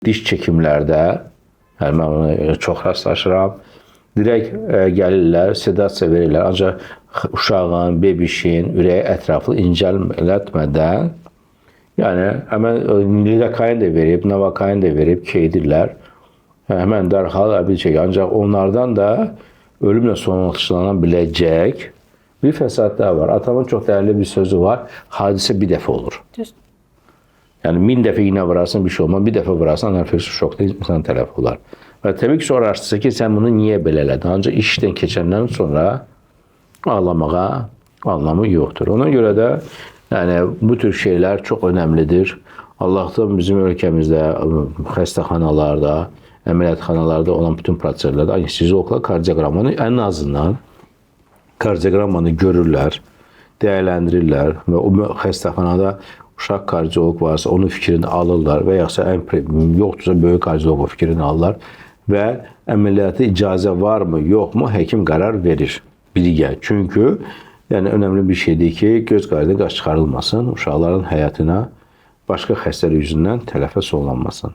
diş çəkimlərdə, yəni mən ona çox rastlaşıram, direkt gəlirlər, sedasiya verirlər, ancaq uşağın, bebişin ürəyi ətraflı incəlmətmədən, yəni həmən lidokain də verib, navakain də verib, keydirlər, həmən dərhal əbil çəkir, ancaq onlardan da ölümlə sonuçlana biləcək bir fəsadlar var. Atamın çox dəyərli bir sözü var, hadisə bir dəfə olur. Düz. Yəni 1000 dəfə iğnə vurarsan bir şey olmaz, bir dəfə vurarsan anafilaktik şokda insan tələf olar. Və təbii ki, sonra araşdırsa ki, sən bunu niyə belə elədin? Ancaq işdən keçəndən sonra ağlamağa anlamı yoxdur. Ona görə də yəni, bu tür şeylər çox önəmlidir. Allah'tan bizim ölkəmizdə, xəstəxanalarda, əməliyyatxanalarda olan bütün proseslərdə anesteziyologlar kardioqrammanı ən azından kardioqrammanı görürlər, dəyərləndirirlər və o xəstəxanada uşaq kardioloq varsa onun fikrini alırlar və yaxşı yoxdursa böyük kardioloq fikrini alırlar və əməliyyata icazə varmı, yoxmu həkim qərar verir birgə. Çünki yəni önəmli bir şeydir ki, göz qarşıdan qaç çıxarılmasın, uşaqların həyatına başqa xəstəlik yüzündən tələfə sonlanmasın.